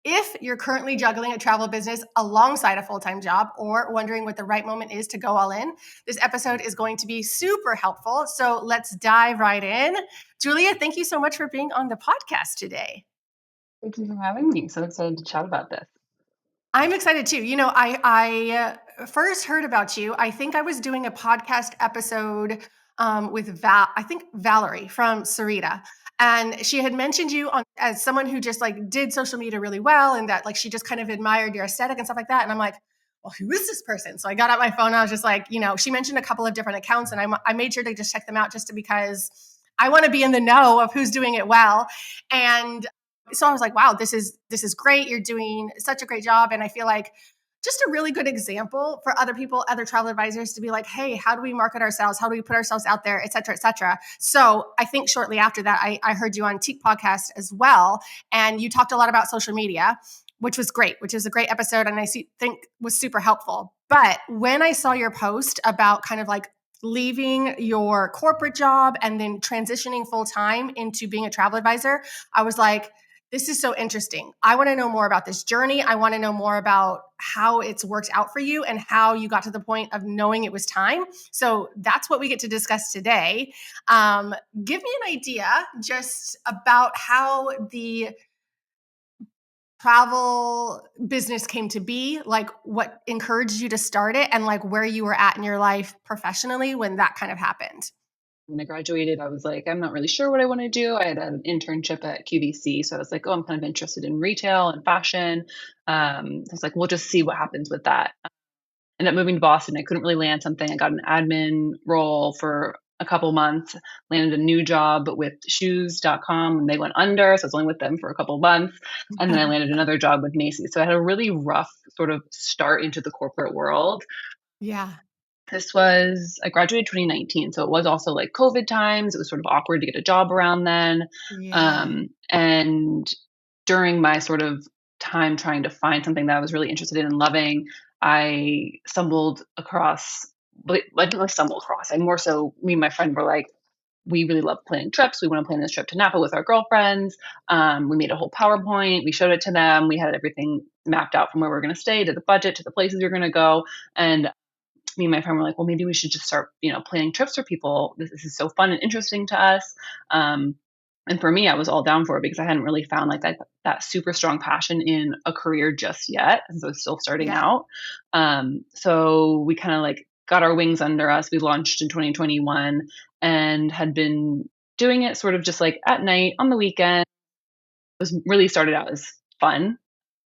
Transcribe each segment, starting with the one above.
If you're currently juggling a travel business alongside a full-time job or wondering what the right moment is to go all in, this episode is going to be super helpful. So let's dive right in. Julia, thank you so much for being on the podcast today. Thank you for having me. So excited to chat about this. I'm excited too. You know, I first heard about you. I think I was doing a podcast episode with Valerie from Sarita. And she had mentioned you as someone who just like did social media really well, and that like she just kind of admired your aesthetic and stuff like that. And I'm like, well, who is this person? So I got out my phone. And I was just like, she mentioned a couple of different accounts, and I made sure to just check them out because I want to be in the know of who's doing it well. And so I was like, wow, this is great. You're doing such a great job. And I feel like just a really good example for other people, other travel advisors to be like, hey, how do we market ourselves? How do we put ourselves out there, et cetera, et cetera. So I think shortly after that, I heard you on Teak podcast as well. And you talked a lot about social media, which was great, which is a great episode. And think was super helpful. But when I saw your post about kind of like leaving your corporate job and then transitioning full time into being a travel advisor, I was like, this is so interesting. I want to know more about this journey. I want to know more about how it's worked out for you and how you got to the point of knowing it was time. So that's what we get to discuss today. Give me an idea just about how the travel business came to be, like what encouraged you to start it, and like where you were at in your life professionally when that kind of happened. When I graduated, I was like, I'm not really sure what I want to do. I had an internship at QVC. So I was like, oh, I'm kind of interested in retail and fashion. I was like, we'll just see what happens with that. Ended up moving to Boston. I couldn't really land something. I got an admin role for a couple months, landed a new job with shoes.com, and they went under. So I was only with them for a couple months. And then I landed another job with Macy's. So I had a really rough sort of start into the corporate world. Yeah. I graduated 2019. So it was also like COVID times. It was sort of awkward to get a job around then. Yeah. And during my sort of time trying to find something that I was really interested in and loving, I stumbled across, I didn't really stumble across, I more so, me and my friend were like, we really love planning trips. We want to plan this trip to Napa with our girlfriends. We made a whole PowerPoint. We showed it to them. We had everything mapped out from where we were going to stay to the budget to the places we were going to go. And me and my friend were like, well, maybe we should just start, planning trips for people. This is so fun and interesting to us. And for me, I was all down for it because I hadn't really found like that super strong passion in a career just yet. So I was still starting out. So we kind of like got our wings under us. We launched in 2021 and had been doing it sort of just like at night on the weekend. It was really started out as fun.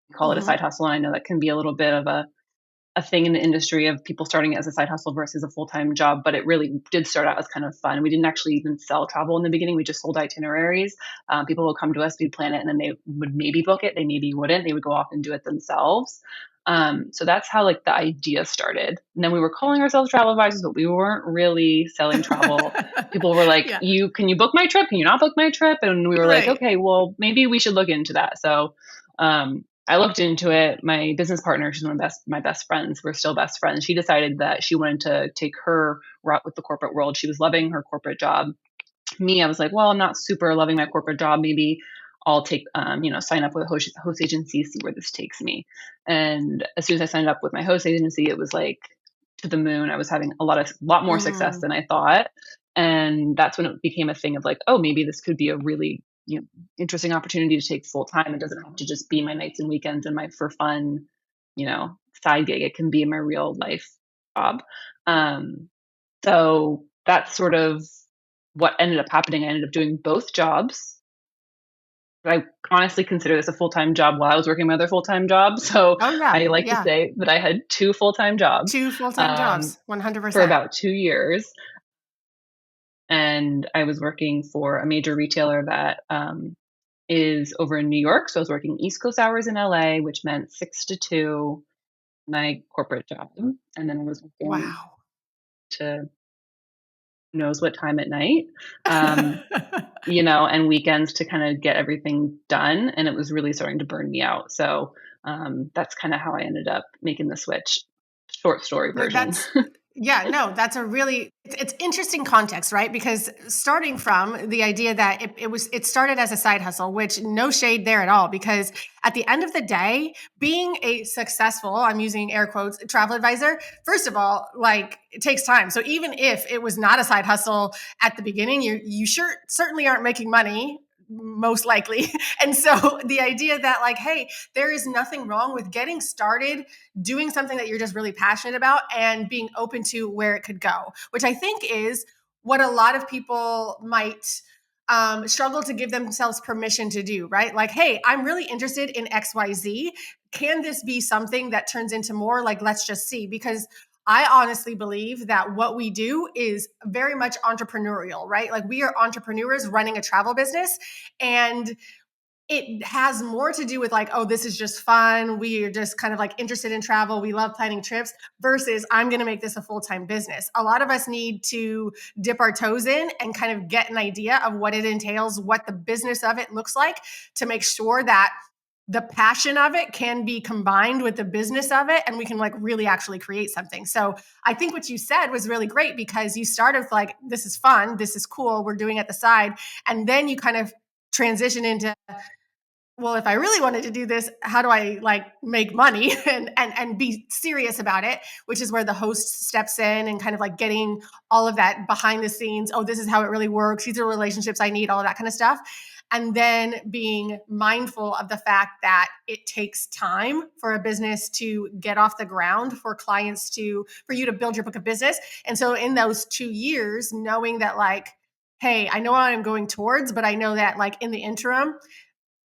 We call it a side hustle. And I know that can be a little bit of a thing in the industry of people starting as a side hustle versus a full-time job, but it really did start out as kind of fun. We didn't actually even sell travel in the beginning. We just sold itineraries. People would come to us, we'd plan it, and then they would maybe book it. They maybe wouldn't. They would go off and do it themselves. So that's how like the idea started. And then we were calling ourselves travel advisors, but we weren't really selling travel. People were like, can you book my trip? Can you not book my trip? And we were like, okay, well, maybe we should look into that. So, I looked into it. My business partner, she's one of my best friends. We're still best friends. She decided that she wanted to take her route with the corporate world. She was loving her corporate job. Me, I was like, well, I'm not super loving my corporate job. Maybe I'll take, sign up with a host agency, see where this takes me. And as soon as I signed up with my host agency, it was like to the moon. I was having a lot more success than I thought. And that's when it became a thing of like, oh, maybe this could be a really interesting opportunity to take full time. It doesn't have to just be my nights and weekends and my for fun, side gig. It can be my real life job. So that's sort of what ended up happening. I ended up doing both jobs. I honestly consider this a full-time job while I was working my other full-time job. So I like to say that I had two full-time jobs. 100%. For about 2 years. And I was working for a major retailer that is over in New York. So I was working East Coast hours in LA, which meant 6 to 2, my corporate job. And then I was working to knows what time at night, and weekends to kind of get everything done. And it was really starting to burn me out. So that's kind of how I ended up making the switch. Short story version. Yeah, no, that's a really it's interesting context, right? Because starting from the idea that it started as a side hustle, which no shade there at all, because at the end of the day, being a successful, I'm using air quotes, travel advisor, first of all, like it takes time. So even if it was not a side hustle at the beginning, you sure certainly aren't making money, most likely. And so the idea that like, hey, there is nothing wrong with getting started doing something that you're just really passionate about and being open to where it could go, which I think is what a lot of people might struggle to give themselves permission to do, right? Like, hey, I'm really interested in XYZ. Can this be something that turns into more? Like, let's just see. Because I honestly believe that what we do is very much entrepreneurial, right? Like, we are entrepreneurs running a travel business. And it has more to do with like, oh, this is just fun. We are just kind of like interested in travel. We love planning trips versus I'm going to make this a full time business. A lot of us need to dip our toes in and kind of get an idea of what it entails, what the business of it looks like to make sure that the passion of it can be combined with the business of it and we can like really actually create something. So I think what you said was really great because you started with like, this is fun, this is cool, we're doing it at the side. And then you kind of transition into, well, if I really wanted to do this, how do I like make money and be serious about it, which is where the host steps in and kind of like getting all of that behind the scenes. Oh, this is how it really works. These are relationships I need, all of that kind of stuff. And then being mindful of the fact that it takes time for a business to get off the ground, for clients for you to build your book of business. And so in those 2 years, knowing that like, hey, I know what I'm going towards, but I know that like in the interim,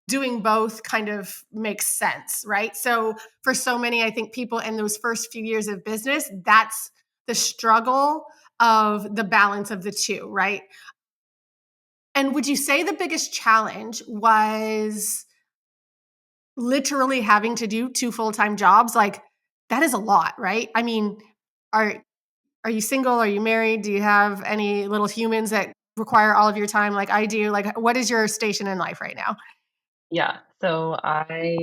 doing both kind of makes sense, right? So for so many, I think people in those first few years of business, that's the struggle of the balance of the two, right? And would you say the biggest challenge was literally having to do two full-time jobs? Like that is a lot, right? I mean, are are you single? Are you married? Do you have any little humans that require all of your time like I do? Like what is your station in life right now? Yeah. So I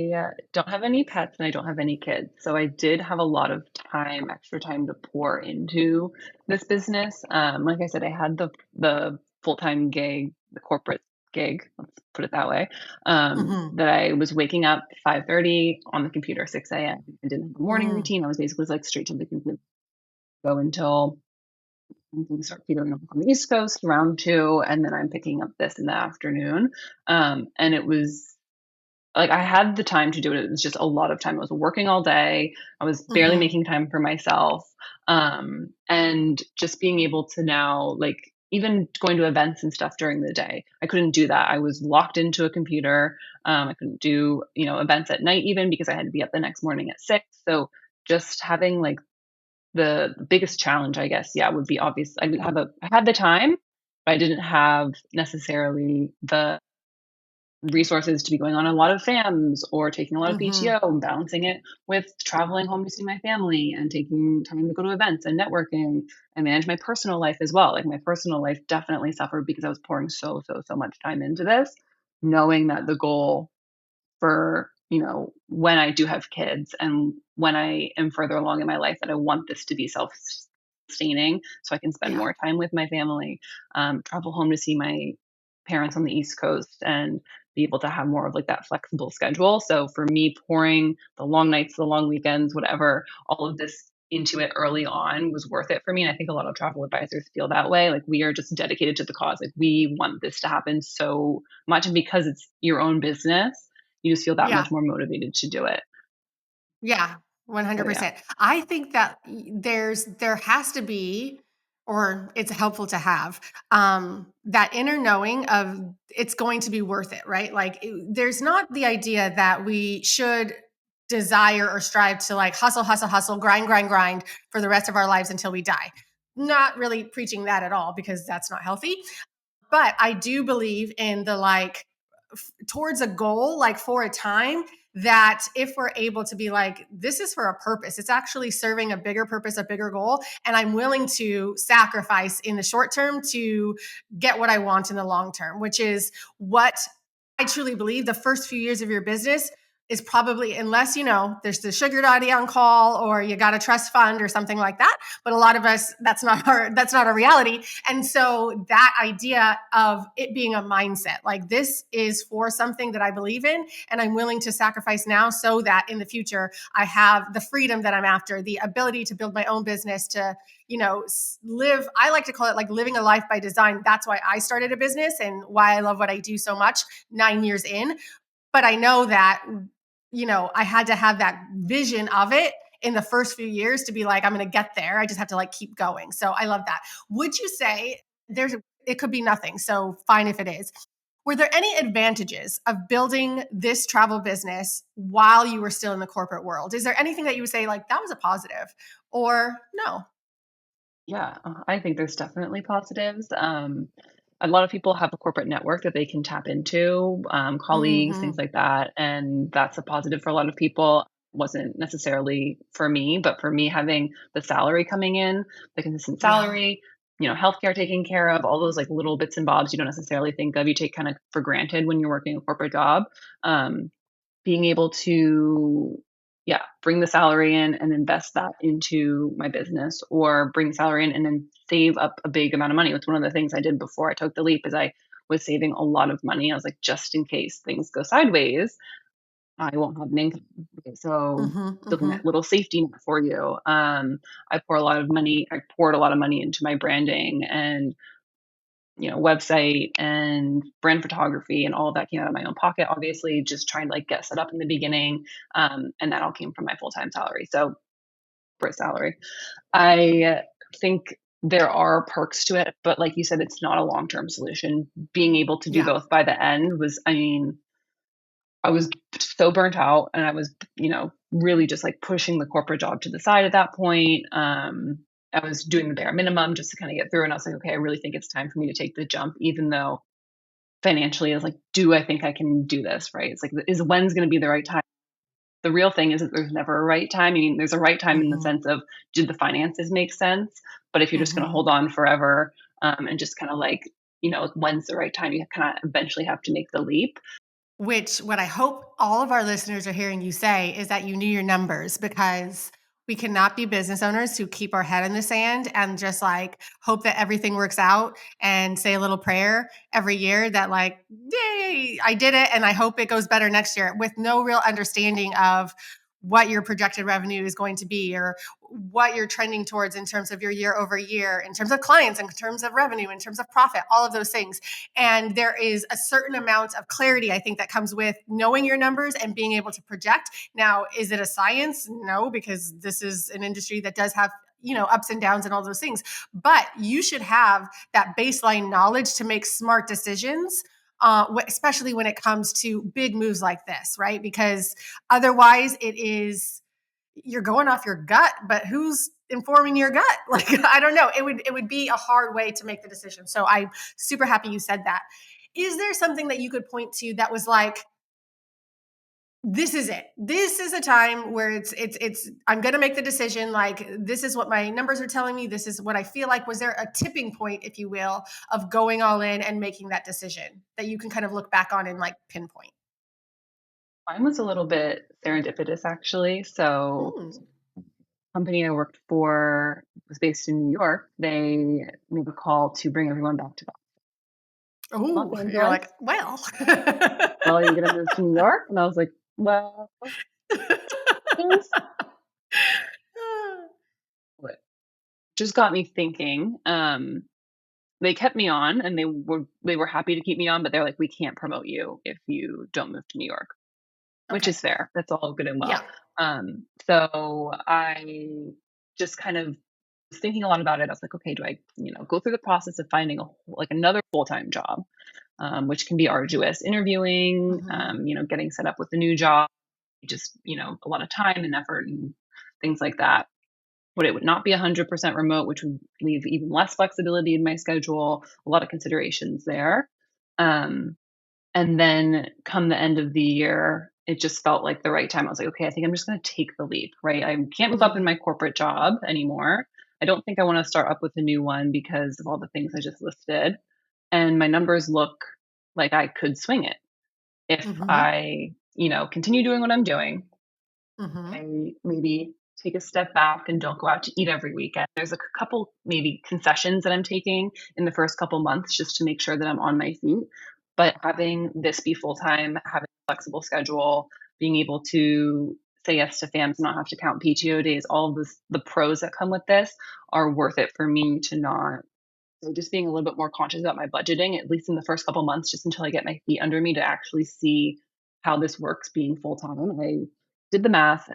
don't have any pets and I don't have any kids. So I did have a lot of time, extra time to pour into this business. Like I said, I had the full-time gig, the corporate gig, let's put it that way. Mhm. That I was waking up 5:30 on the computer, 6 a.m. I didn't have a morning Mm. routine. I was basically like straight to the computer, go until things start feeling up on the East Coast around 2, and then I'm picking up this in the afternoon. And it was like, I had the time to do it. It was just a lot of time. I was working all day. I was barely Mhm. making time for myself. And just being able to now, like, even going to events and stuff during the day, I couldn't do that. I was locked into a computer. I couldn't do, events at night even because I had to be up the next morning at 6. So just having like the biggest challenge, I guess, yeah, would be obvious. I had the time, but I didn't have necessarily the resources to be going on a lot of FAMs or taking a lot of Mhm. PTO and balancing it with traveling home to see my family and taking time to go to events and networking and manage my personal life as well. Like my personal life definitely suffered because I was pouring so much time into this, knowing that the goal for, when I do have kids and when I am further along in my life, that I want this to be self-sustaining so I can spend Yeah. more time with my family, travel home to see my parents on the East Coast and be able to have more of like that flexible schedule. So for me, pouring the long nights, the long weekends, whatever, all of this into it early on was worth it for me. And I think a lot of travel advisors feel that way. Like we are just dedicated to the cause. Like we want this to happen so much. And because it's your own business, you just feel that Yeah. much more motivated to do it. Yeah, So yeah. 100%. I think that there has to be, or it's helpful to have, that inner knowing of it's going to be worth it, right? Like there's not the idea that we should desire or strive to like hustle, hustle, hustle, grind, grind, grind for the rest of our lives until we die. Not really preaching that at all because that's not healthy. But I do believe in the like towards a goal, like for a time that if we're able to be like, this is for a purpose, it's actually serving a bigger purpose, a bigger goal. And I'm willing to sacrifice in the short term to get what I want in the long term, which is what I truly believe the first few years of your business. is probably, unless, there's the sugar daddy on call or you got a trust fund or something like that. But a lot of us, that's not our reality. And so that idea of it being a mindset, like this is for something that I believe in and I'm willing to sacrifice now so that in the future I have the freedom that I'm after, the ability to build my own business, to live, I like to call it like living a life by design. That's why I started a business and why I love what I do so much 9 years in. But I know that, I had to have that vision of it in the first few years to be like, I'm going to get there. I just have to like keep going. So I love that. Would you say it could be nothing. So fine if it is. Were there any advantages of building this travel business while you were still in the corporate world? Is there anything that you would say like that was a positive or no? Yeah, I think there's definitely positives. A lot of people have a corporate network that they can tap into, colleagues, things Hmm. like that, and that's a positive for a lot of people. Wasn't necessarily for me, but for me, having the salary coming in, the consistent Yeah. salary, healthcare taken care of, all those like little bits and bobs you don't necessarily think of, you take kind of for granted when you're working a corporate job. Um, Being able to, yeah, bring the salary in and invest that into my business, or bring the salary in and then save up a big amount of money. It's one of the things I did before I took the leap is I was saving a lot of money. I was like, just in case things go sideways, I won't have an income. Okay, so Hmm. building Hmm. that little safety net for you. I poured a lot of money into my branding and website and brand photography, and all of that came out of my own pocket, obviously, just trying to like get set up in the beginning. And that all came from my full-time salary. So for a salary, I think there are perks to it, but like you said, it's not a long-term solution. Being able to do Yeah. both by the end was, I mean, I was so burnt out, and I was, really just like pushing the corporate job to the side at that point. I was doing the bare minimum just to kind of get through. And I was like, okay, I really think it's time for me to take the jump, even though financially is like, do I think I can do this? Right. It's like, is when's going to be the right time? The real thing is that there's never a right time. I mean, there's a right time in the Hmm. sense of, did the finances make sense? But if you're just going to Hmm. hold on forever, and just kind of like, when's the right time? You kind of eventually have to make the leap. Which, what I hope all of our listeners are hearing you say is that you knew your numbers, because we cannot be business owners who keep our head in the sand and just like hope that everything works out and say a little prayer every year that, like, yay, I did it and I hope it goes better next year, with no real understanding of what your projected revenue is going to be, or what you're trending towards in terms of your year over year, in terms of clients, in terms of revenue, in terms of profit, all of those things. And there is a certain amount of clarity, I think, that comes with knowing your numbers and being able to project. Now, is it a science? No, because this is an industry that does have, ups and downs and all those things. But you should have that baseline knowledge to make smart decisions. Especially when it comes to big moves like this, right? Because otherwise, it is, you're going off your gut, but who's informing your gut? Like, I don't know. It would be a hard way to make the decision. So I'm super happy you said that. Is there something that you could point to that was like, this is it. This is a time where it's I'm going to make the decision, like this is what my numbers are telling me, this is what I feel like. Was there a tipping point, if you will, of going all in and making that decision that you can kind of look back on and like pinpoint? Mine was a little bit serendipitous, actually. So, Mm. company I worked for was based in New York. They made a call to bring everyone back to Los Oh, you're like, Angeles. well. Well, are you going to move to New York? And I was like, well, there's what just got me thinking. They kept me on, and they were happy to keep me on, but they're like, we can't promote you if you don't move to New York, which Okay. is fair. That's all good and well. Yeah. So I just kind of was thinking a lot about it. I was like, okay, do I, go through the process of finding like another full-time job, which can be arduous, interviewing, Mhm. getting set up with a new job, just, a lot of time and effort and things like that. But it would not be 100% remote, which would leave even less flexibility in my schedule, a lot of considerations there. Um, and then come the end of the year, it just felt like the right time. I was like, okay, I think I'm just going to take the leap, right? I can't move up in Mhm. my corporate job anymore. I don't think I want to start up with a new one because of all the things I just listed. And my numbers look like I could swing it if Mhm. I continue doing what I'm doing. Mhm. I maybe take a step back and don't go out to eat every weekend. There's a couple maybe concessions that I'm taking in the first couple months just to make sure that I'm on my feet. But having this be full time, having a flexible schedule, being able to say yes to FAMs, not have to count PTO days, all of this, the pros that come with this are worth it for me to not. So just being a little bit more conscious about my budgeting, at least in the first couple months, just until I get my feet under me to actually see how this works being full time. I did the math,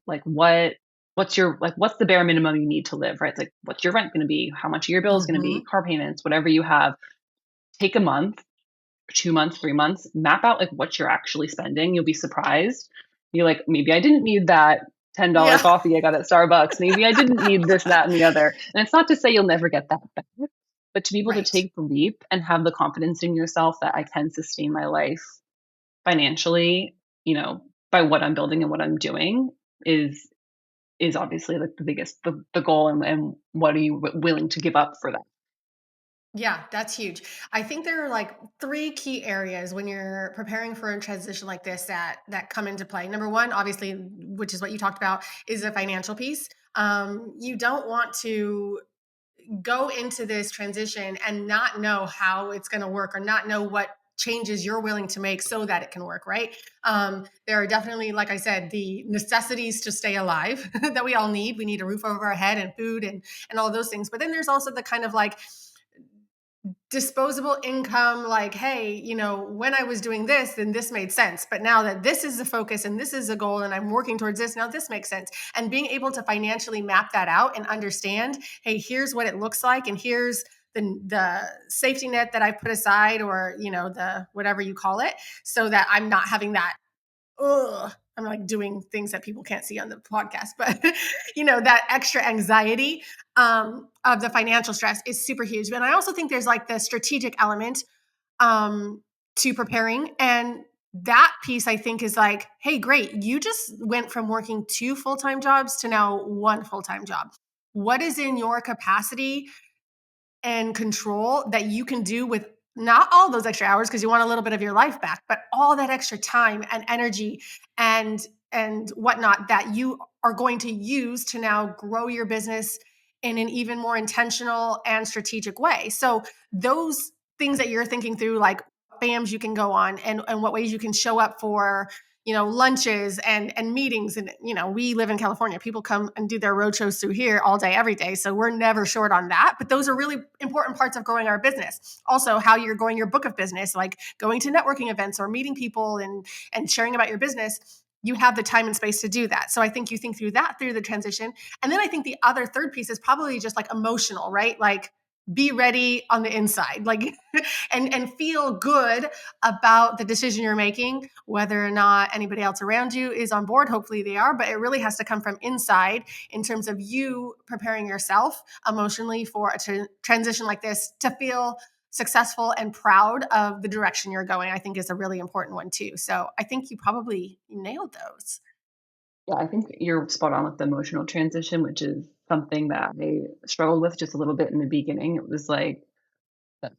like what's the bare minimum you need to live, right? It's like what's your rent going to be? How much are your bills going to be? Mhm. Car payments, whatever you have. Take a month, 2 months, 3 months, map out like what you're actually spending. You'll be surprised. You're like, maybe I didn't need that $10 Yeah. coffee I got at Starbucks. Maybe I didn't need this, that, and the other. And it's not to say you'll never get that back, but to be able to Right. take the leap and have the confidence in yourself that I can sustain my life financially, by what I'm building and what I'm doing is is obviously like the biggest the goal, and what are you willing to give up for that? Yeah, that's huge. I think there are like three key areas when you're preparing for a transition like this that come into play. Number one, obviously, which is what you talked about, is the financial piece. You don't want to go into this transition and not know how it's going to work or not know what changes you're willing to make so that it can work, right? There are definitely, like I said, the necessities to stay alive that we all need. We need a roof over our head and food and all of those things. But then there's also the kind of like disposable income, like, hey, when I was doing this, then this made sense, but now that this is the focus and this is a goal and I'm working towards this, now this makes sense. And being able to financially map that out and understand, hey, here's what it looks like, and here's the safety net that I put aside, or the whatever you call it, so that I'm not having that, ugh, I'm like doing things that people can't see on the podcast, but that extra anxiety of the financial stress is super huge. And I also think there's like the strategic element um, to preparing. And that piece, I think, is like, hey, great. You just went from working two full time jobs to now one full time job. What is in your capacity and control that you can do with not all those extra hours, because you want a little bit of your life back, but all that extra time and energy and whatnot that you are going to use to now grow your business in an even more intentional and strategic way. So those things that you're thinking through, like BAMs you can go on, and what ways you can show up for lunches and meetings. And we live in California, people come and do their road shows through here all day every day, so we're never short on that. But those are really important parts of growing our business. Also, how you're growing your book of business, like going to networking events or meeting people and sharing about your business. You have the time and space to do that. So I think you think through that through the transition. And then I think the other third piece is probably just like emotional, right? Like, be ready on the inside, like and feel good about the decision you're making, whether or not anybody else around you is on board. Hopefully they are, but it really has to come from inside in terms of you preparing yourself emotionally for a transition like this to feel successful and proud of the direction you're going. I think is a really important one too. So I think you probably nailed those. Yeah, I think you're spot on with the emotional transition, which is something that I struggled with just a little bit in the beginning. It was like a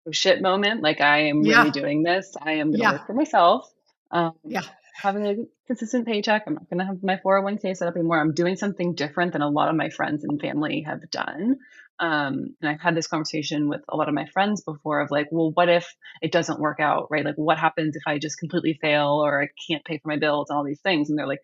oh shit moment. Like, I am really Yeah. doing this. I am going to Yeah. work for myself. Um, Yeah. Having a consistent paycheck. I'm not going to have my 401k set up anymore. I'm doing something different than a lot of my friends and family have done. And I've had this conversation with a lot of my friends before of like, well, what if it doesn't work out, right? Like, what happens if I just completely fail or I can't pay for my bills and all these things? And they're like,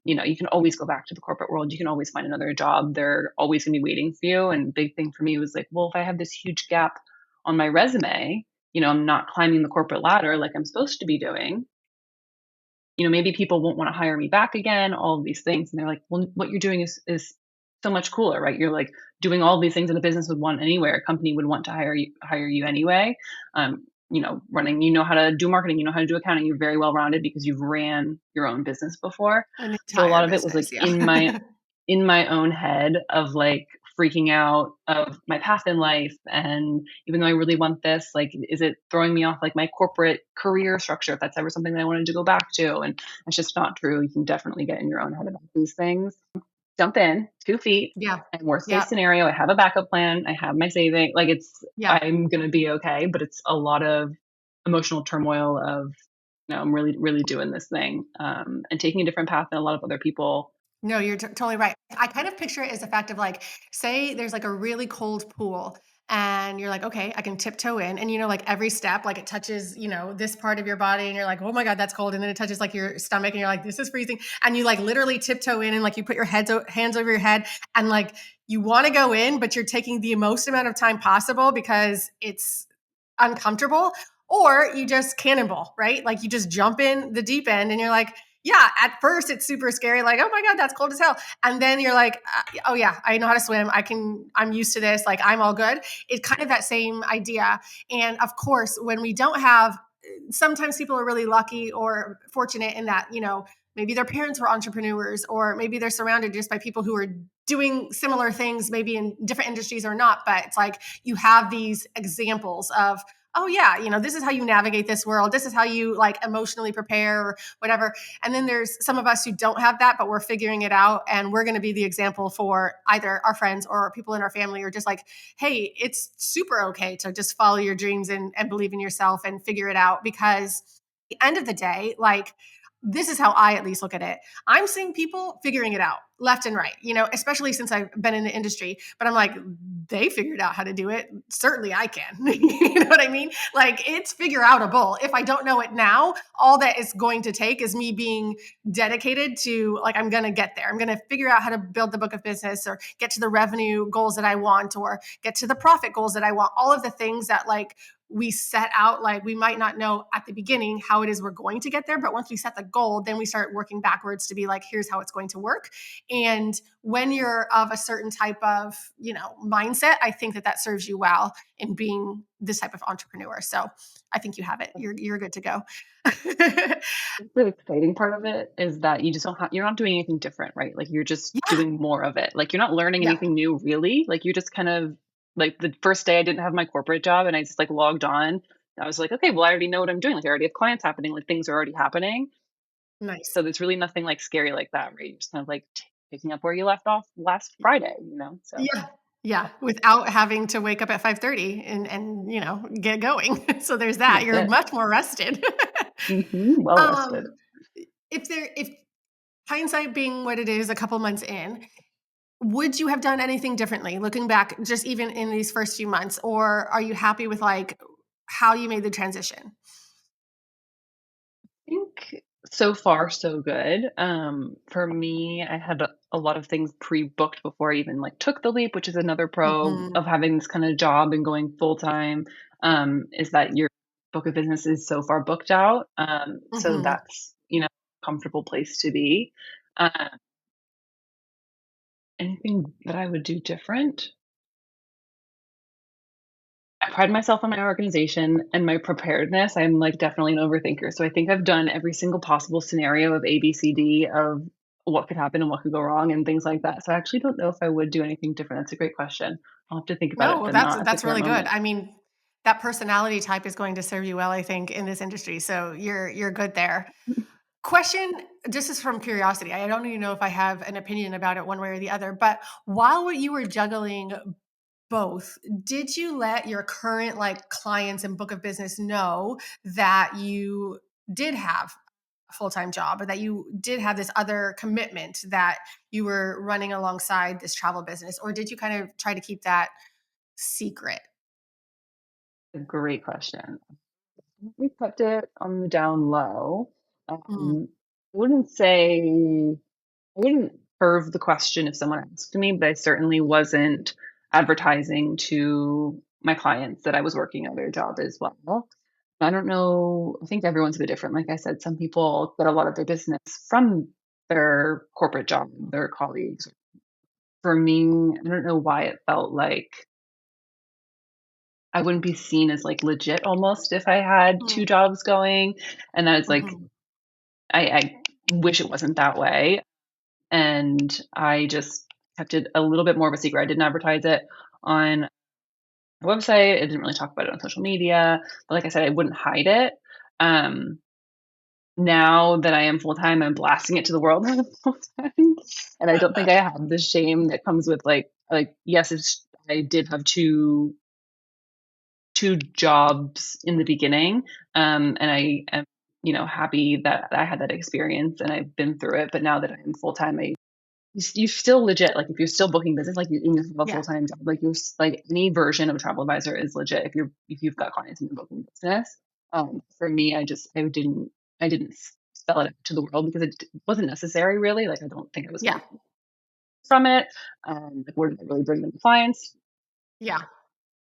you can always go back to the corporate world. You can always find another job. They're always going to be waiting for you. And big thing for me was like, well, if I have this huge gap on my resume, I'm not climbing the corporate ladder like I'm supposed to be doing. Maybe people won't want to hire me back again, all of these things. And they're like, well, what you're doing is so much cooler, right? You're like doing all these things that a business would want anywhere. A company would want to hire you anyway. Running, how to do marketing, how to do accounting. You're very well rounded because you've ran your own business before. An So a entire lot of it was like business. Yeah. in my own head of like freaking out of my path in life. And even though I really want this, like, is it throwing me off like my corporate career structure, if that's ever something that I wanted to go back to? And it's just not true. You can definitely get in your own head about these things. Jump in 2 feet, Yeah. and worst case Yeah. scenario, I have a backup plan. I have my saving. Like, Yeah. I'm going to be okay. But it's a lot of emotional turmoil of I'm really, really doing this thing, and taking a different path than a lot of other people. No, you're totally right. I kind of picture it as a fact of like, say there's like a really cold pool and you're like, okay, I can tiptoe in. And like every step, like it touches, this part of your body and you're like, oh my God, that's cold. And then it touches like your stomach and you're like, this is freezing. And you like literally tiptoe in and like you put your hands over your head and like you want to go in, but you're taking the most amount of time possible because it's uncomfortable, or you just cannonball, right? Like you just jump in the deep end and you're like, yeah, at first it's super scary, like, oh my God, that's cold as hell. And then you're like, oh yeah, I know how to swim. I'm used to this. Like, I'm all good. It's kind of that same idea. And of course, when we don't have, sometimes people are really lucky or fortunate in that, maybe their parents were entrepreneurs, or maybe they're surrounded just by people who are doing similar things, maybe in different industries or not. But it's like you have these examples of, oh yeah, this is how you navigate this world. This is how you like emotionally prepare or whatever. And then there's some of us who don't have that, but we're figuring it out. And we're going to be the example for either our friends or people in our family, or just like, hey, it's super okay to just follow your dreams and believe in yourself and figure it out. Because at the end of the day, like, this is how I at least look at it. I'm seeing people figuring it out left and right, especially since I've been in the industry. But I'm like, they figured out how to do it. Certainly I can. You know what I mean? Like, it's figure outable. If I don't know it now, all that is going to take is me being dedicated to, like, I'm going to get there. I'm going to figure out how to build the book of business, or get to the revenue goals that I want, or get to the profit goals that I want. All of the things that like we set out, like we might not know at the beginning how it is we're going to get there, but once we set the goal, then we start working backwards to be like, here's how it's going to work. And when you're of a certain type of mindset, I think that serves you well in being this type of entrepreneur. So I think you have it. You're good to go. The exciting part of it is that you just don't have, you're not doing anything different, right? Like you're just Yeah, doing more of it. Like you're not learning yeah, anything new really. Like you're just kind of like, the first day I didn't have my corporate job and I just like logged on. I was like, okay, well, I already know what I'm doing. Like I already have clients happening, like things are already happening. nice. So there's really nothing like scary like that, right? You're just kind of like picking up where you left off last Friday, So Yeah. Yeah, without having to wake up at 5:30 and get going. So there's that. that's You're it. much more rested. Well rested. um, if hindsight being what it is, a couple months in, would you have done anything differently looking back, just even in these first few months, or are you happy with like how you made the transition? Think so far so good. For me, I had a lot of things pre-booked before I even like took the leap, which is another pro Mhm. of having this kind of job and going full time. Is that your book of business is so far booked out. So Mhm. that's a comfortable place to be. Uh, Anything that I would do different? I pride myself on my organization and my preparedness. I'm like definitely an overthinker. So I think I've done every single possible scenario of A, B, C, D of what could happen and what could go wrong and things like that. So I actually don't know if I would do anything different. That's a great question. I'll have to think about No, it, well, but not at the that's current really good. moment. I mean, that personality type is going to serve you well, I think, in this industry. So you're good there. Question, this is from curiosity. I don't even know if I have an opinion about it one way or the other, but while you were juggling both, did you let your current like clients and book of business know that you did have a full-time job, or that you did have this other commitment that you were running alongside this travel business? Or did you kind of try to keep that secret? A great question. We kept it on the down low. Mm, I wouldn't say I wouldn't curve the question if someone asked me, but I certainly wasn't advertising to my clients that I was working another job as well. I don't know. I think everyone's a bit different. Like I said, some people get a lot of their business from their corporate job, their colleagues. For me, I don't know why it felt like I wouldn't be seen as like legit almost if I had mm, two jobs going. And that is like, mhm. I wish it wasn't that way. And I just kept it a little bit more of a secret. I didn't advertise it on the website. I didn't really talk about it on social media. But like I said, I wouldn't hide it. Um, Now that I am full time, I'm blasting it to the world full time, and I don't think I have the shame that comes with like yes, I did have two jobs in the beginning, and I am happy that I had that experience and I've been through it. But now that I'm full time, you still legit, like if you're still booking business, like you have a full Yeah. time job, like like any version of a travel advisor is legit if you've got clients in the booking business. For me, I didn't spell it out to the world because it wasn't necessary really. Like I don't think I was Yeah. getting from it. Like where did I really bring them clients? Yeah.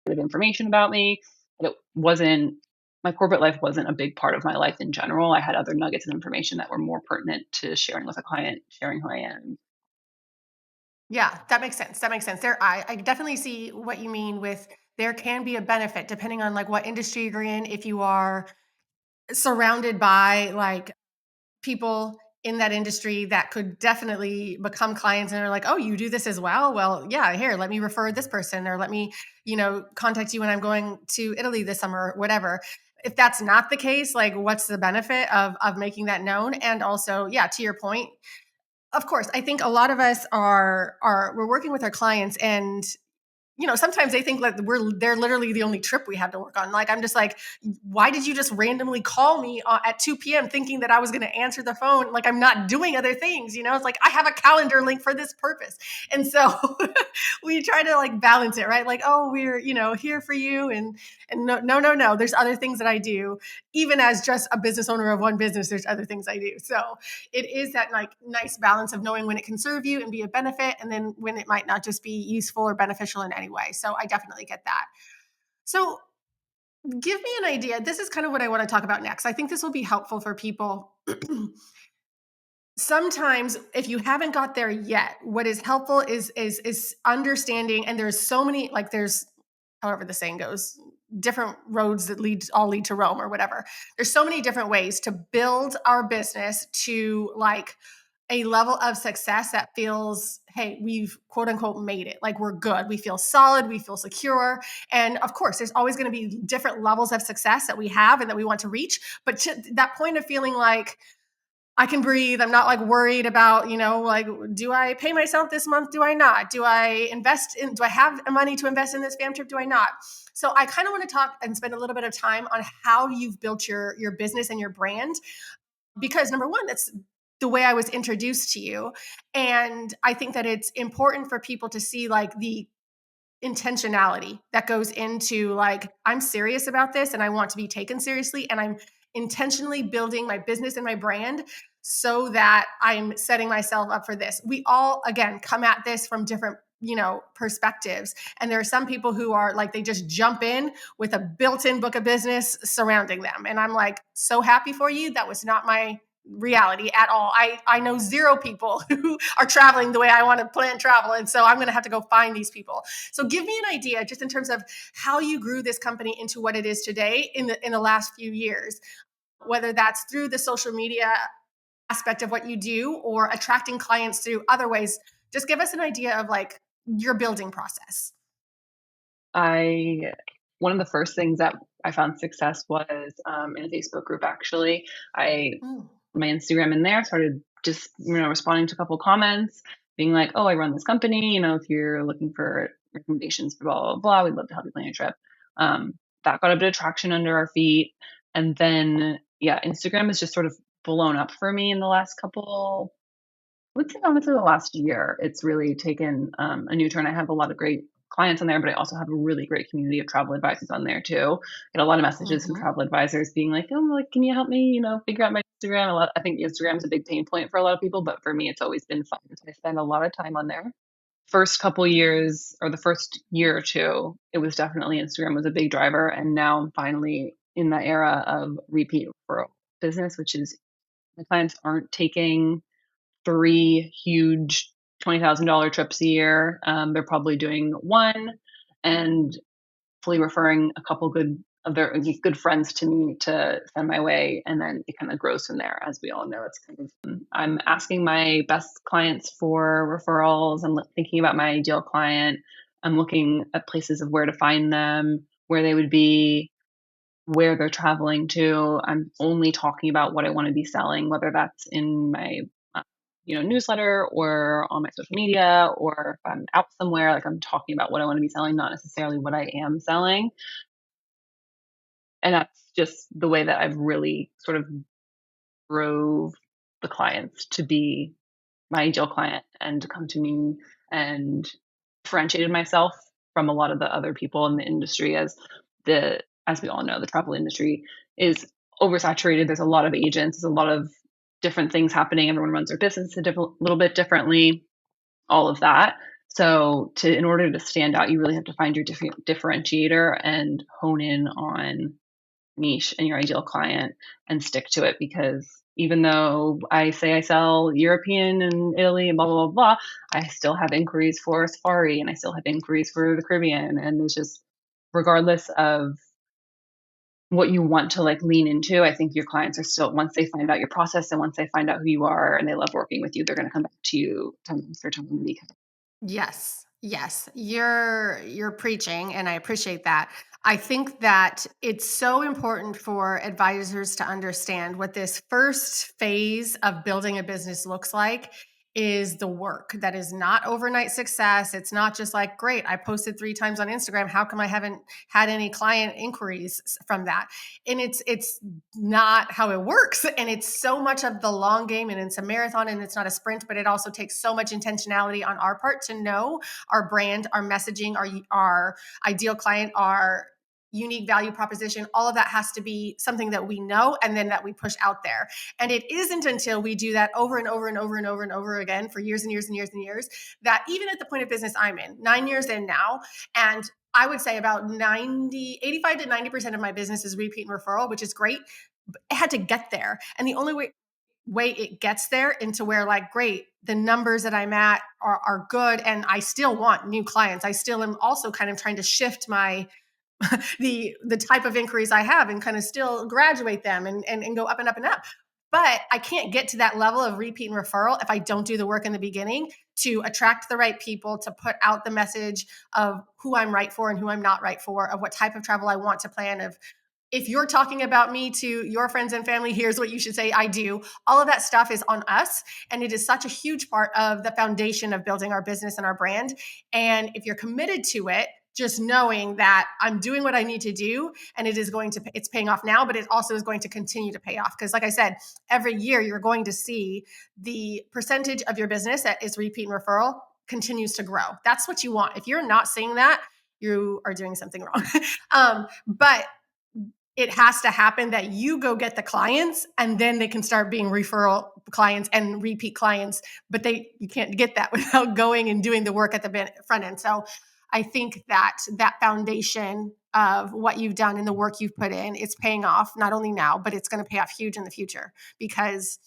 Bit of information about me, but it wasn't. My corporate life wasn't a big part of my life in general. I had other nuggets of information that were more pertinent to sharing with a client, sharing who I am. Yeah, that makes sense. That makes sense. I definitely see what you mean with there can be a benefit depending on like what industry you're in. If you are surrounded by like people in that industry that could definitely become clients and are like, oh, you do this as well? Well, yeah, here, let me refer this person or let me, contact you when I'm going to Italy this summer or whatever. If that's not the case, like what's the benefit of making that known? And also, yeah, to your point, of course, I think a lot of us we're working with our clients and sometimes they think like they're literally the only trip we have to work on. Like I'm just like, why did you just randomly call me at 2 p.m. thinking that I was going to answer the phone? Like I'm not doing other things, It's like I have a calendar link for this purpose, and so we try to like balance it, right? Like, oh, we're here for you, and no, no, no, no. There's other things that I do, even as just a business owner of one business. There's other things I do. So it is that like nice balance of knowing when it can serve you and be a benefit, and then when it might not just be useful or beneficial in any way. So I definitely get that. So give me an idea. This is kind of what I want to talk about next. I think this will be helpful for people. Sometimes if you haven't got there yet, what is helpful is understanding, and there's so many, like there's, however the saying goes, different roads that all lead to Rome or whatever. There's so many different ways to build our business to like a level of success that feels, hey, we've quote unquote made it. Like we're good. We feel solid. We feel secure. And of course, there's always going to be different levels of success that we have and that we want to reach. But to that point of feeling like I can breathe, I'm not like worried about, like, do I pay myself this month? Do I not? Do I have money to invest in this fam trip? Do I not? So I kind of want to talk and spend a little bit of time on how you've built your business and your brand, because number one, that's the way I was introduced to you. And I think that it's important for people to see like the intentionality that goes into like, I'm serious about this and I want to be taken seriously. And I'm intentionally building my business and my brand so that I'm setting myself up for this. We all, again, come at this from different perspectives. And there are some people who are like, they just jump in with a built-in book of business surrounding them. And I'm like, so happy for you. That was not my reality at all. I know zero people who are traveling the way I want to plan travel. And so I'm going to have to go find these people. So give me an idea just in terms of how you grew this company into what it is today in the last few years, whether that's through the social media aspect of what you do or attracting clients through other ways. Just give us an idea of like your building process. I One of the first things that I found success was in a Facebook group. Actually, I Mm, my Instagram in there, started just responding to a couple comments, being like, "Oh, I run this company. If you're looking for recommendations for blah blah blah, we'd love to help you plan your trip." That got a bit of traction under our feet, and then yeah, Instagram has just sort of blown up for me in the last couple. I would say honestly the last year, it's really taken a new turn. I have a lot of great clients on there, but I also have a really great community of travel advisors on there too. Get a lot of messages from mhm. travel advisors being like, "Oh, like, can you help me, figure out my Instagram?" I think Instagram is a big pain point for a lot of people, but for me, it's always been fun. So I spend a lot of time on there. First couple years, or the first year or two, it was definitely Instagram was a big driver, and now I'm finally in that era of repeat referral business, which is my clients aren't taking 3 huge $20,000 trips a year. They're probably doing 1 and fully referring a couple of their good friends to me to send my way, and then it kinda grows from there. As we all know, it's kind of I'm asking my best clients for referrals. I'm thinking about my ideal client. I'm looking at places of where to find them, where they would be, where they're traveling to. I'm only talking about what I want to be selling, whether that's in my newsletter or on my social media, or if I'm out somewhere, like I'm talking about what I want to be selling, not necessarily what I am selling. And that's just the way that I've really sort of drove the clients to be my ideal client and to come to me, and differentiated myself from a lot of the other people in the industry. As we all know, the travel industry is oversaturated. There's a lot of agents, there's a lot of different things happening. Everyone runs their business little bit differently, all of that. So in order to stand out, you really have to find your differentiator and hone in on niche and your ideal client and stick to it. Because even though I say I sell European and Italy and blah, blah, blah, blah, I still have inquiries for Safari and I still have inquiries for the Caribbean. And it's just, regardless of what you want to like lean into, I think your clients are still, once they find out your process and once they find out who you are and they love working with you, they're going to come back to you time after time because Yes. Yes. You're preaching and I appreciate that. I think that it's so important for advisors to understand what this first phase of building a business looks like is the work. That is not overnight success. It's not just like, great, I posted 3 times on Instagram. How come I haven't had any client inquiries from that? And it's not how it works. And it's so much of the long game, and it's a marathon and it's not a sprint, but it also takes so much intentionality on our part to know our brand, our messaging, our ideal client, our unique value proposition. All of that has to be something that we know and then that we push out there. And it isn't until we do that over and over and over and over and over again for years and years and years and years that even at the point of business I'm in, 9 years in now, and I would say about 85 to 90% of my business is repeat and referral, which is great. But it had to get there. And the only way it gets there into where like, great, the numbers that I'm at are good. And I still want new clients. I still am also kind of trying to shift my the type of inquiries I have and kind of still graduate them and go up and up and up. But I can't get to that level of repeat and referral if I don't do the work in the beginning to attract the right people, to put out the message of who I'm right for and who I'm not right for, of what type of travel I want to plan, of if you're talking about me to your friends and family, here's what you should say I do. All of that stuff is on us. And it is such a huge part of the foundation of building our business and our brand. And if you're committed to it, just knowing that I'm doing what I need to do and it's paying off now, but it also is going to continue to pay off. Because like I said, every year you're going to see the percentage of your business that is repeat and referral continues to grow. That's what you want. If you're not seeing that, you are doing something wrong. But it has to happen that you go get the clients and then they can start being referral clients and repeat clients, but you can't get that without going and doing the work at the front end. So I think that foundation of what you've done and the work you've put in, it's paying off not only now, but it's going to pay off huge in the future because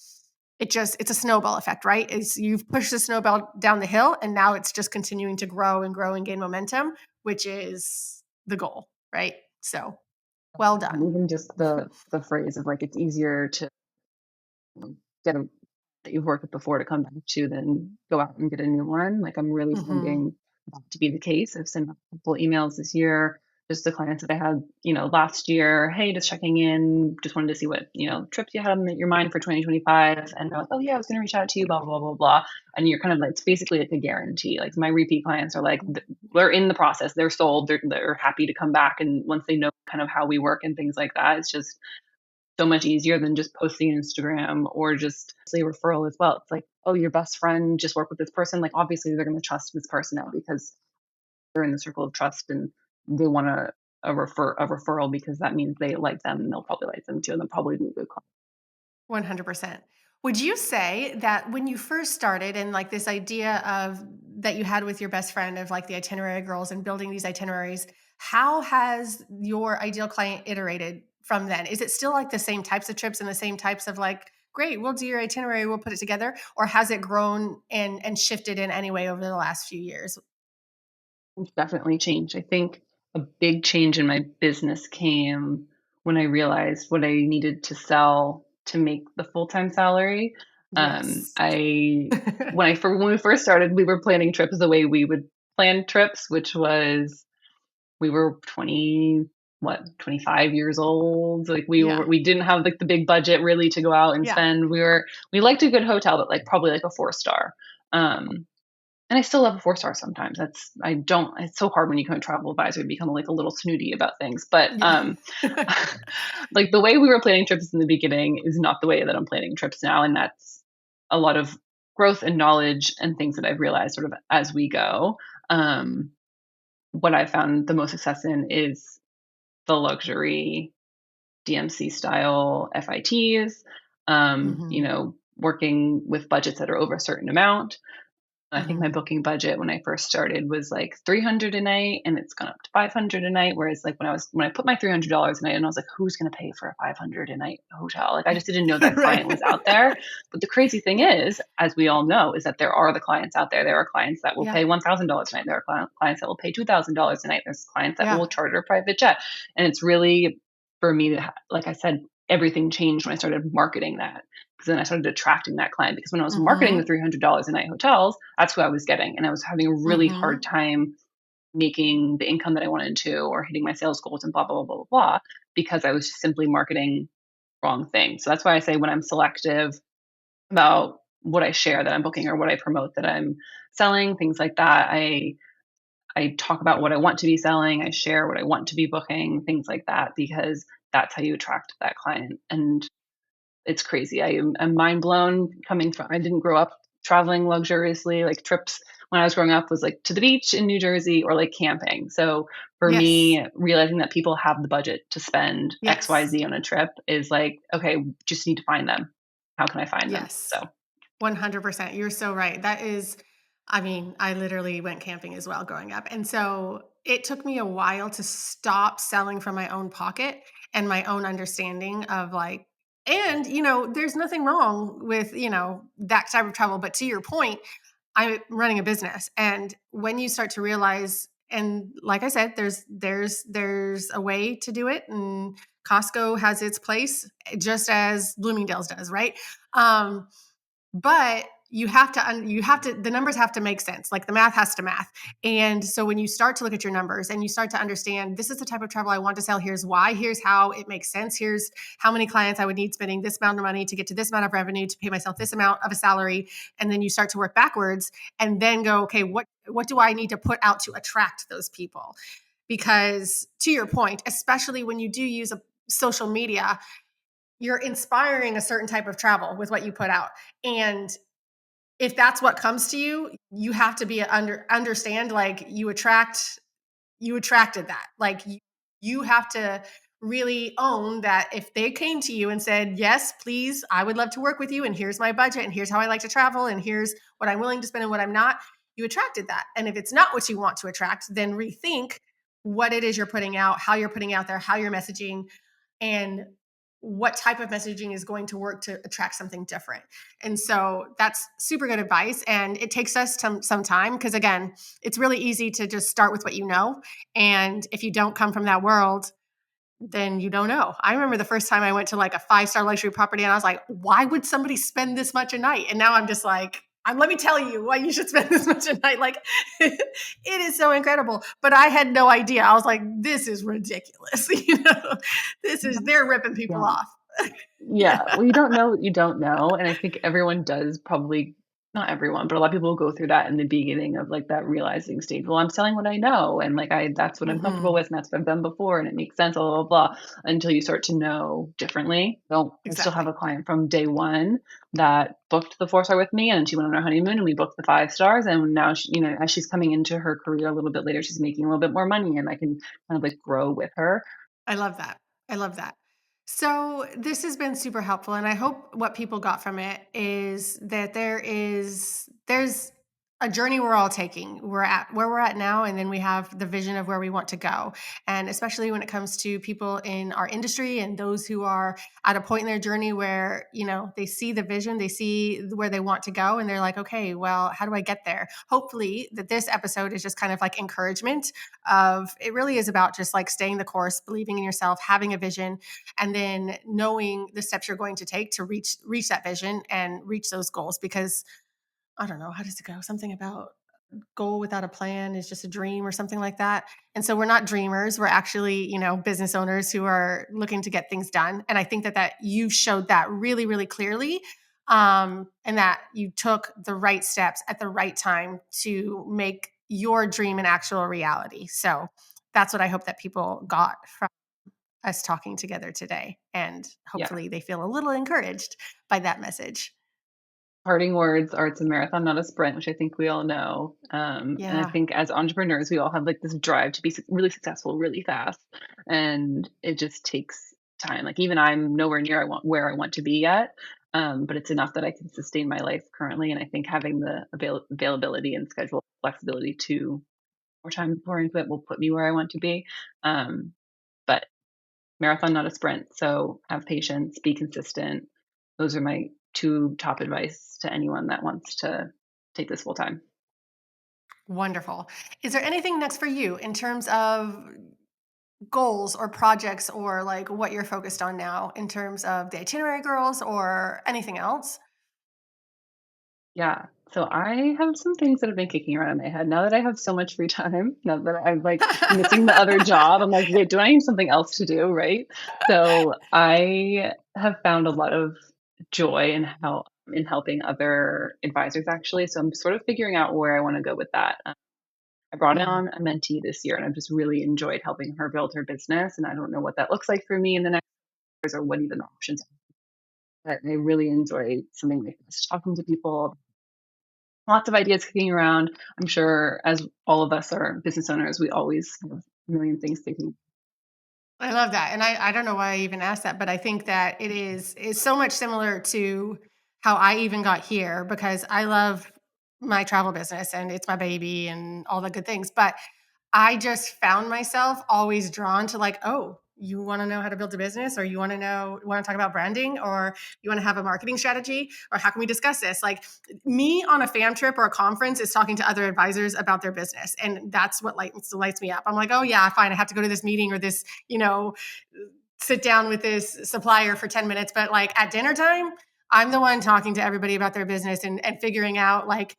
it's a snowball effect, right? You've pushed the snowball down the hill and now it's just continuing to grow and grow and gain momentum, which is the goal, right? So well done. even just the phrase of like it's easier to get a that you've worked with before to come back to than go out and get a new one. Like I'm really Mm-hmm. finding that to be the case. I've sent out a couple emails this year, just the clients that I had, last year. Hey, just checking in. Just wanted to see what, trips you had on your mind for 2025. And they're like, oh yeah, I was going to reach out to you, blah, blah, blah, blah. And you're kind of like, it's basically like a guarantee. Like my repeat clients are like, they're in the process. They're sold. They're happy to come back. And once they know kind of how we work and things like that, it's just so much easier than just posting Instagram or just say referral as well. It's like, oh, your best friend just worked with this person. Like obviously they're going to trust this person now because they're in the circle of trust and they want a referral because that means they like them and they'll probably like them too and they'll probably be a good client. 100%. Would you say that when you first started and like this idea of that you had with your best friend of like the itinerary girls and building these itineraries, how has your ideal client iterated from then? Is it still like the same types of trips and the same types of like, great, we'll do your itinerary, we'll put it together? Or has it grown and shifted in any way over the last few years? It's definitely changed. I think a big change in my business came when I realized what I needed to sell to make the full-time salary. Yes. When we first started, we were planning trips the way we would plan trips, which was we were 25 years old. Like Yeah. we didn't have like the big budget really to go out and Yeah. spend. We liked a good hotel, but like probably like a 4 star. And I still love a 4-star sometimes. It's so hard when you become a travel advisor to become like a little snooty about things. But Yeah. like the way we were planning trips in the beginning is not the way that I'm planning trips now. And that's a lot of growth and knowledge and things that I've realized sort of as we go. Um, what I found the most success in is the luxury DMC style FITs, Hmm. working with budgets that are over a certain amount. I think my Hmm. booking budget when I first started was like 300 a night, and it's gone up to 500 a night. Whereas like when I put my $300 a night, and I was like, who's going to pay for a 500 a night hotel? Like I just didn't know that client Right. was out there. But the crazy thing Yeah. is, as we all know, is that there are the clients out there. There are clients that will Yeah. pay $1,000 a night. There are clients that will pay $2,000 a night. There's clients that Yeah. will charter a private jet, and it's really for me to, like I said, everything changed when I started marketing that, because then I started attracting that client, because when I was marketing the Hmm. $300 a night hotels, that's who I was getting. And I was having a really hard Hmm. time making the income that I wanted to, or hitting my sales goals and blah, blah, blah, blah, blah, because I was just simply marketing wrong things. So that's why I say when I'm selective about what I share that I'm booking, or what I promote that I'm selling, things like that, I talk about what I want to be selling, I share what I want to be booking, things like that, because that's how you attract that client. And it's crazy. I'm mind blown coming from, I didn't grow up traveling luxuriously. Like trips when I was growing up was like to the beach in New Jersey or like camping. So for Yes. me, realizing that people have the budget to spend Yes. XYZ on a trip is like, okay, just need to find them. How can I find them? Yes. So 100%. You're so right. That is, I mean, I literally went camping as well growing up. And so it took me a while to stop selling from my own pocket and my own understanding of like, and, there's nothing wrong with, that type of travel. But to your point, I'm running a business. And when you start to realize, and like I said, there's a way to do it. And Costco has its place just as Bloomingdale's does, right? Um, but the numbers have to make sense, like the math has to math. And so when you start to look at your numbers and you start to understand, this is the type of travel I want to sell, here's why, here's how it makes sense, here's how many clients I would need spending this amount of money to get to this amount of revenue to pay myself this amount of a salary. And then you start to work backwards and then go, okay, what do I need to put out to attract those people? Because to your point, especially when you do use a social media, you're inspiring a certain type of travel with what you put out. And if that's what comes to you, you have to be understand, like, you attracted that. Like, you have to really own that if they came to you and said, "Yes, please, I would love to work with you, and here's my budget, and here's how I like to travel, and here's what I'm willing to spend and what I'm not," you attracted that. And if it's not what you want to attract, then rethink what it is you're putting out, how you're putting out there, how you're messaging, and what type of messaging is going to work to attract something different. And so that's super good advice. And it takes us some time because, again, it's really easy to just start with what you know. And if you don't come from that world, then you don't know. I remember the first time I went to like a 5-star luxury property and I was like, why would somebody spend this much a night? And now I'm just like, let me tell you why you should spend this much a night. Like, it is so incredible. But I had no idea. I was like, this is ridiculous. They're ripping people yeah. off. Yeah, Yeah, well, you don't know what you don't know, and I think everyone does probably, not everyone, but a lot of people go through that in the beginning of, like, that realizing stage. "Well, I'm selling what I know, and, like, I that's what I'm comfortable hmm, with, and that's what I've done before, and it makes sense, blah, blah, blah," until you start to know differently. So, I still have exactly. a client from day 1 that booked the 4-star with me, and she went on her honeymoon, and we booked the 5 stars, and now as she's coming into her career a little bit later, she's making a little bit more money, and I can kind of, like, grow with her. I love that. I love that. So this has been super helpful, and I hope what people got from it is that there's a journey we're all taking. We're at where we're at now, and then we have the vision of where we want to go. And especially when it comes to people in our industry and those who are at a point in their journey where they see the vision, they see where they want to go, and they're like, okay, well, how do I get there? Hopefully, that this episode is just kind of like encouragement of it really is about just like staying the course, believing in yourself, having a vision, and then knowing the steps you're going to take to reach that vision and reach those goals. Because I don't know, how does it go? Something about goal without a plan is just a dream or something like that. And so we're not dreamers. We're actually, business owners who are looking to get things done. And I think that you showed that really, really clearly and that you took the right steps at the right time to make your dream an actual reality. So that's what I hope that people got from us talking together today. And Yeah. hopefully they feel a little encouraged by that message. Parting words are it's a marathon, not a sprint, which I think we all know. And I Yeah. think as entrepreneurs, we all have like this drive to be really successful really fast. And it just takes time. Like even I'm nowhere near where I want to be yet. But it's enough that I can sustain my life currently. And I think having the availability and schedule flexibility to more time to pour into it will put me where I want to be. But marathon, not a sprint. So have patience, be consistent. Those are my two top advice to anyone that wants to take this full time. Wonderful. Is there anything next for you in terms of goals or projects or like what you're focused on now in terms of the itinerary girls or anything else? Yeah. So I have some things that have been kicking around in my head now that I have so much free time. Now that I'm like missing the other job, I'm like, wait, do I need something else to do? Right. So I have found a lot of joy in helping other advisors actually. So I'm sort of figuring out where I want to go with that. I brought Mm. on a mentee this year and I've just really enjoyed helping her build her business. And I don't know what that looks like for me in the next years or what even the options are. But I really enjoy something like this, talking to people, lots of ideas kicking around. I'm sure as all of us are business owners, we always have a million things thinking. I love that. And I don't know why I even asked that, but I think that is so much similar to how I even got here because I love my travel business and it's my baby and all the good things. But I just found myself always drawn to like, oh, you want to know how to build a business or you want to talk about branding or you want to have a marketing strategy or how can we discuss this? Like me on a fam trip or a conference is talking to other advisors about their business. And that's what lights me up. I'm like, oh yeah, fine. I have to go to this meeting or this, sit down with this supplier for 10 minutes. But like at dinner time, I'm the one talking to everybody about their business and figuring out like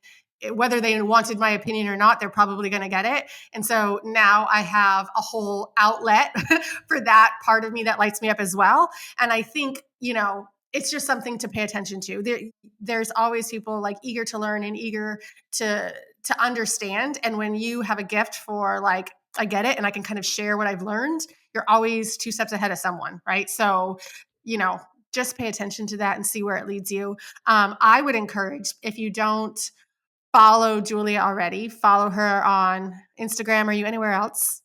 whether they wanted my opinion or not, they're probably going to get it. And so now I have a whole outlet for that part of me that lights me up as well. And I think, it's just something to pay attention to. There's always people like eager to learn and eager to understand. And when you have a gift for like, I get it and I can kind of share what I've learned, you're always two steps ahead of someone, right? So, you know, just pay attention to that and see where it leads you. I would encourage if you don't follow Julia already, follow her on Instagram. Are you anywhere else?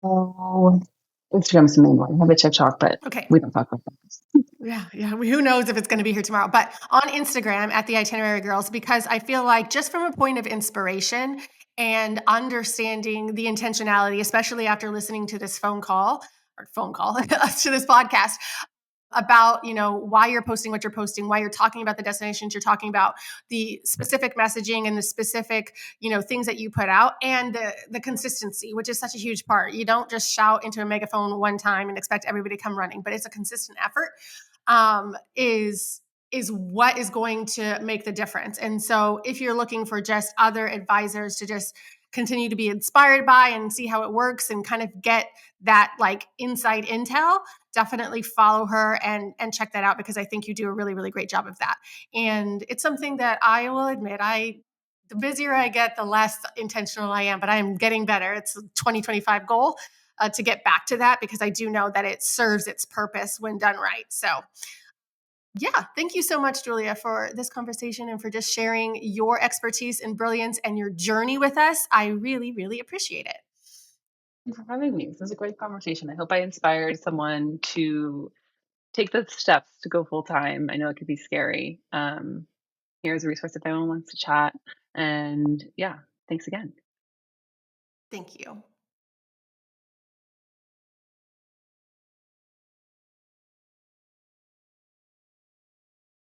Oh, Instagram's the main one. I have a TikTok, but Okay. we don't talk about that. Yeah, yeah. Who knows if it's going to be here tomorrow? But on Instagram at the Itinerary Girls, because I feel like just from a point of inspiration and understanding the intentionality, especially after listening to this phone call to this podcast, about why you're posting what you're posting, why you're talking about the destinations you're talking about, the specific messaging and the specific things that you put out, and the consistency, which is such a huge part. You don't just shout into a megaphone one time and expect everybody to come running, but it's a consistent effort. Is what is going to make the difference. And so if you're looking for just other advisors to just continue to be inspired by and see how it works and kind of get that like inside intel, definitely follow her and check that out because I think you do a really, really great job of that. And it's something that I will admit, the busier I get, the less intentional I am, but I am getting better. It's a 2025 goal to get back to that because I do know that it serves its purpose when done right. So yeah, thank you so much, Julia, for this conversation and for just sharing your expertise and brilliance and your journey with us. I really, really appreciate it. Thanks for having me. This was a great conversation. I hope I inspired someone to take the steps to go full time. I know it could be scary. Here's a resource if anyone wants to chat. And yeah, thanks again. Thank you.